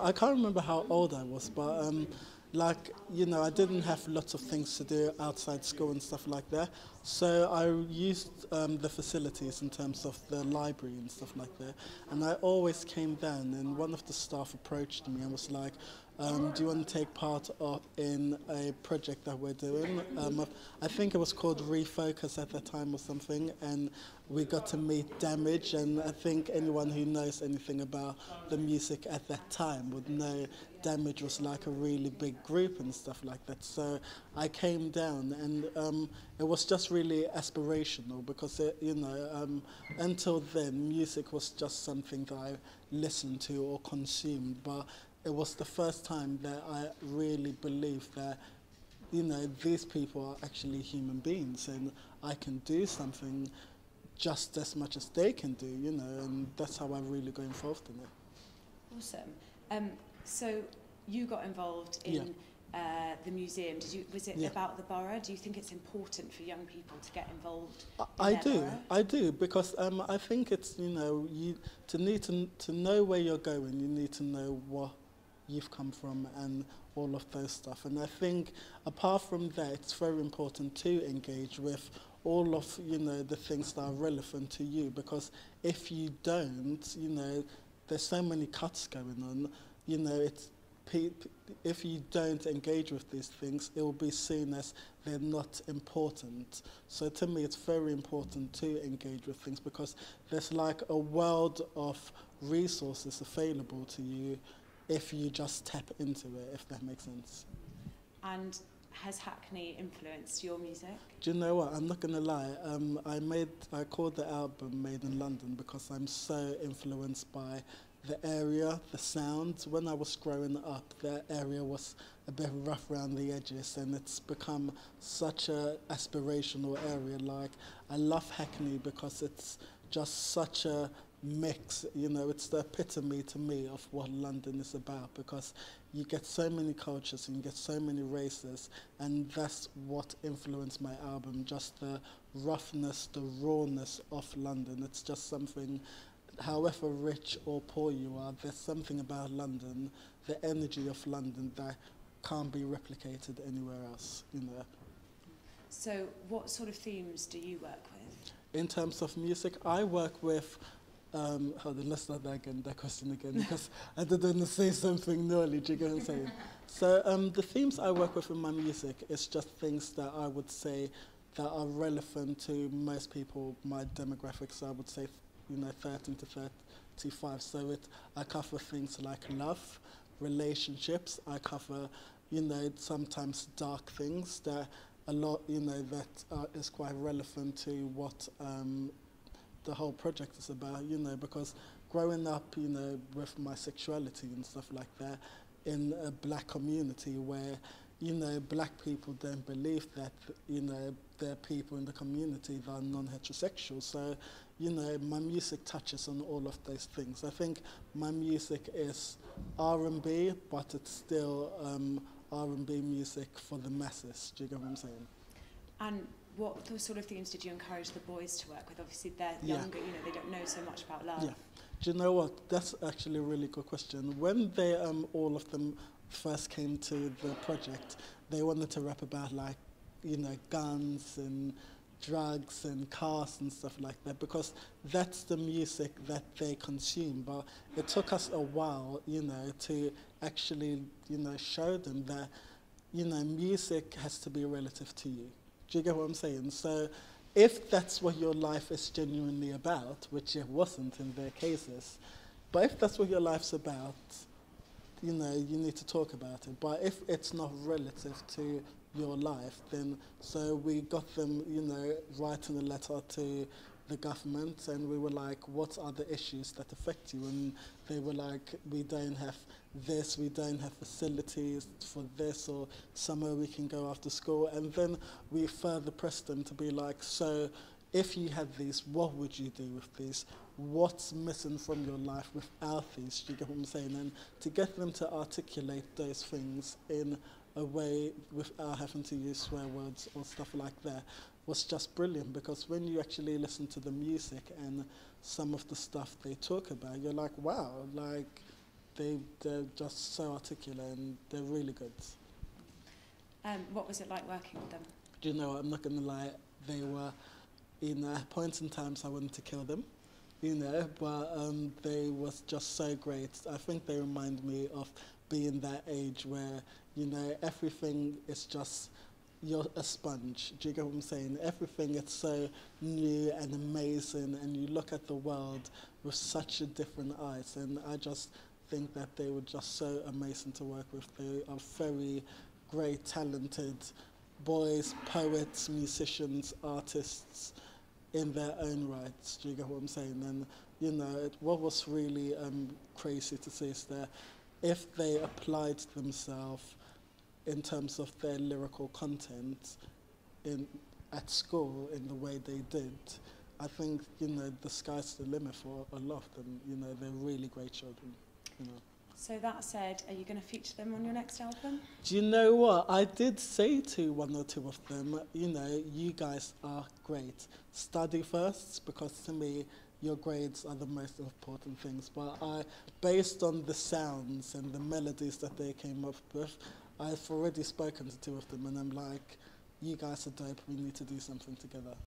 I can't remember how old I was, but like, you know, I didn't have lots of things to do outside school and stuff like that. So I used the facilities in terms of the library and stuff like that. And I always came down, and one of the staff approached me and was like, do you want to take part in a project that we're doing? I think it was called Refocus at the time or something, and we got to meet Damage, and I think anyone who knows anything about the music at that time would know Damage was like a really big group and stuff like that. So I came down, and it was just really aspirational because, until then, music was just something that I listened to or consumed, but it was the first time that I really believed that, you know, these people are actually human beings and I can do something just as much as they can do, you know, and that's how I really got involved in it. Awesome. So you got involved in the museum. Was it about the borough? Do you think it's important for young people to get involved in their borough? I do, because I think it's, you know, to know where you're going, you need to know what you've come from and all of those stuff. And I think apart from that, it's very important to engage with all of, you know, the things that are relevant to you, because if you don't, you know, there's so many cuts going on, you know, if you don't engage with these things, it will be seen as they're not important. So to me, it's very important to engage with things because there's like a world of resources available to you if you just tap into it, if that makes sense. And has Hackney influenced your music? Do you know what? I'm not going to lie. I called the album Made in London because I'm so influenced by the area, the sound. When I was growing up, that area was a bit rough around the edges, and it's become such a aspirational area. Like, I love Hackney because it's just such a mix, you know, it's the epitome to me of what London is about, because you get so many cultures and you get so many races, and that's what influenced my album, just the roughness, the rawness of London. It's just something, however rich or poor you are, there's something about London, the energy of London that can't be replicated anywhere else, you know. So what sort of themes do you work with? In terms of music, I work with hold on, let's start that question again, because I didn't say something nearly, do you get what I'm saying? So the themes I work with in my music is just things that I would say that are relevant to most people, my demographics. So I would say, you know, 13 to 35. So I cover things like love, relationships. I cover, you know, sometimes dark things that a lot, you know, that is quite relevant to what the whole project is about, you know, because growing up, you know, with my sexuality and stuff like that in a black community where, you know, black people don't believe that, you know, there are people in the community that are non-heterosexual. So, you know, my music touches on all of those things. I think my music is R&B, but it's still R&B music for the masses. Do you get what I'm saying? And what sort of themes did you encourage the boys to work with? Obviously, they're younger, you know, they don't know so much about love. Yeah. Do you know what? That's actually a really good question. When they, all of them first came to the project, they wanted to rap about, like, you know, guns and drugs and cars and stuff like that, because that's the music that they consume. But it took us a while, you know, to actually, you know, show them that, you know, music has to be relative to you. Do you get what I'm saying? So if that's what your life is genuinely about, which it wasn't in their cases, but if that's what your life's about, you know, you need to talk about it. But if it's not relative to your life, then, so we got them, you know, writing a letter to the government, and we were like, what are the issues that affect you? And they were like, we don't have this, we don't have facilities for this, or somewhere we can go after school. And then we further pressed them to be like, so if you had these, what would you do with these? What's missing from your life without these? Do you get what I'm saying? And to get them to articulate those things in a way without having to use swear words or stuff like that was just brilliant, because when you actually listen to the music and some of the stuff they talk about, you're like, wow, like, they're just so articulate and they're really good. What was it like working with them? Do you know, I'm not going to lie, they were, at points in times I wanted to kill them, but they was just so great. I think they remind me of being that age where, everything is just, you're a sponge. Do you get what I'm saying? Everything is so new and amazing, and you look at the world with such a different eyes, and I just think that they were just so amazing to work with. They are very great, talented boys, poets, musicians, artists in their own rights. Do you get what I'm saying? And, what was really crazy to see is that if they applied themselves in terms of their lyrical content at school in the way they did, I think, the sky's the limit for a lot of them. They're really great children, So that said, are you going to feature them on your next album? Do you know what? I did say to one or two of them, you guys are great. Study first, because to me, your grades are the most important things. But based on the sounds and the melodies that they came up with, I've already spoken to two of them, and I'm like, you guys are dope, we need to do something together.